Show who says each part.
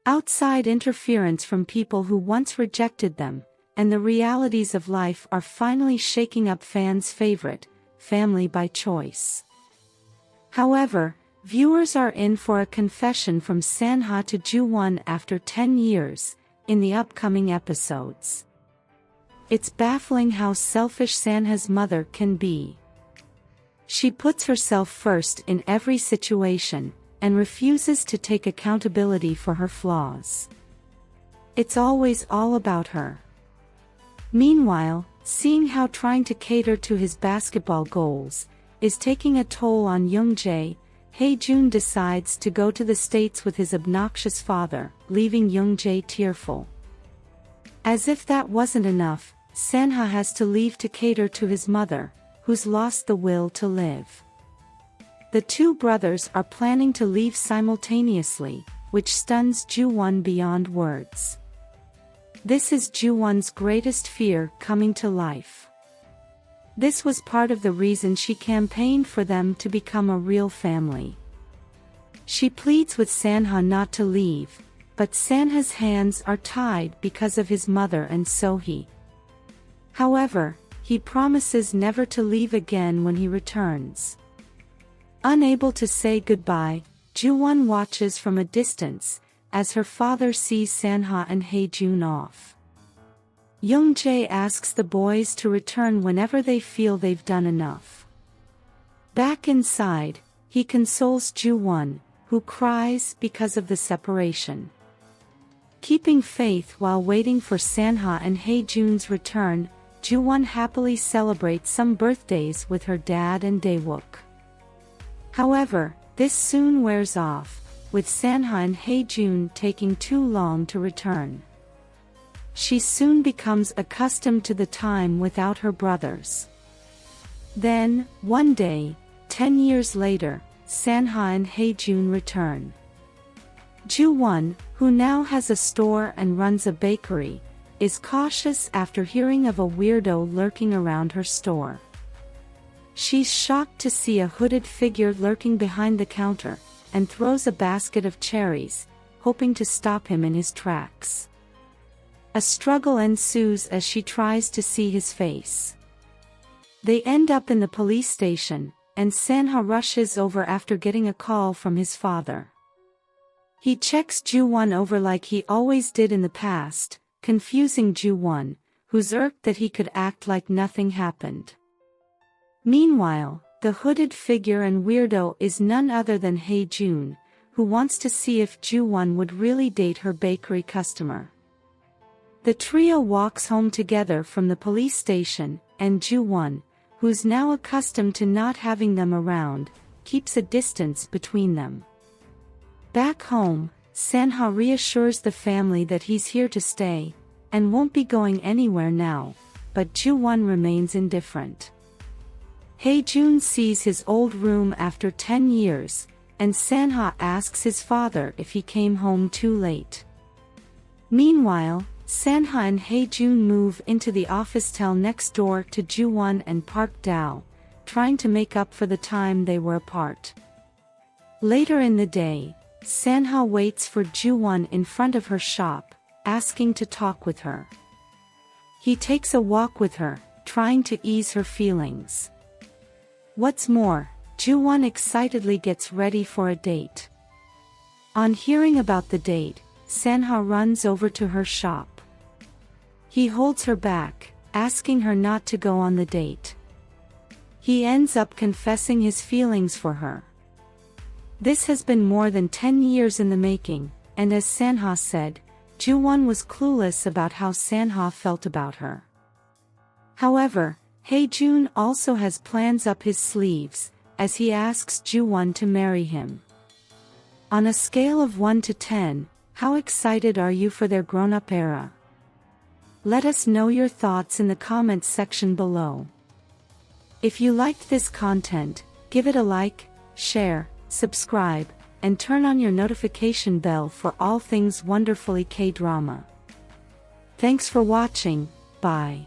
Speaker 1: Outside interference from people who once rejected them, and the realities of life are finally shaking up fans' favorite, family by choice. However, viewers are in for a confession from SanHa to JooWon after 10 years, in the upcoming episodes. It's baffling how selfish SanHa's mother can be. She puts herself first in every situation, and refuses to take accountability for her flaws. It's always all about her. Meanwhile, seeing how trying to cater to his basketball goals is taking a toll on Jung Chae, Hyun decides to go to the States with his obnoxious father, leaving Jung Chae tearful. As if that wasn't enough, SanHa has to leave to cater to his mother, who's lost the will to live. The two brothers are planning to leave simultaneously, which stuns JooWon beyond words. This is JooWon's greatest fear coming to life. This was part of the reason she campaigned for them to become a real family. She pleads with SanHa not to leave, but SanHa's hands are tied because of his mother and Sohee. However, he promises never to leave again when he returns. Unable to say goodbye, JooWon watches from a distance, as her father sees SanHa and Hyun off. Jung Chae asks the boys to return whenever they feel they've done enough. Back inside, he consoles JooWon, who cries because of the separation. Keeping faith while waiting for SanHa and Hyun's return, JooWon happily celebrates some birthdays with her dad and Daewook. However, this soon wears off, with SanHa and Hyun taking too long to return. She soon becomes accustomed to the time without her brothers. Then, one day, 10 years later, SanHa and Hyun return. JooWon, who now has a store and runs a bakery, is cautious after hearing of a weirdo lurking around her store. She's shocked to see a hooded figure lurking behind the counter, and throws a basket of cherries, hoping to stop him in his tracks. A struggle ensues as she tries to see his face. They end up in the police station, and SanHa rushes over after getting a call from his father. He checks JooWon over like he always did in the past, confusing JooWon, who's irked that he could act like nothing happened. Meanwhile, the hooded figure and weirdo is none other than Hyun, who wants to see if JooWon would really date her bakery customer. The trio walks home together from the police station, and JooWon, who's now accustomed to not having them around, keeps a distance between them. Back home, SanHa reassures the family that he's here to stay, and won't be going anywhere now, but JooWon remains indifferent. Hyun sees his old room after 10 years, and SanHa asks his father if he came home too late. Meanwhile, SanHa and Hyun move into the office next door to JooWon and Park Dao, trying to make up for the time they were apart. Later in the day, SanHa waits for JooWon in front of her shop, asking to talk with her. He takes a walk with her, trying to ease her feelings. What's more, JooWon excitedly gets ready for a date. On hearing about the date, SanHa runs over to her shop. He holds her back, asking her not to go on the date. He ends up confessing his feelings for her. This has been more than 10 years in the making, and as SanHa said, JooWon was clueless about how SanHa felt about her. However, Hyun also has plans up his sleeves, as he asks JooWon to marry him. On a scale of 1 to 10, how excited are you for their grown-up era? Let us know your thoughts in the comments section below. If you liked this content, give it a like, share, subscribe, and turn on your notification bell for all things wonderfully K-drama. Thanks for watching, bye.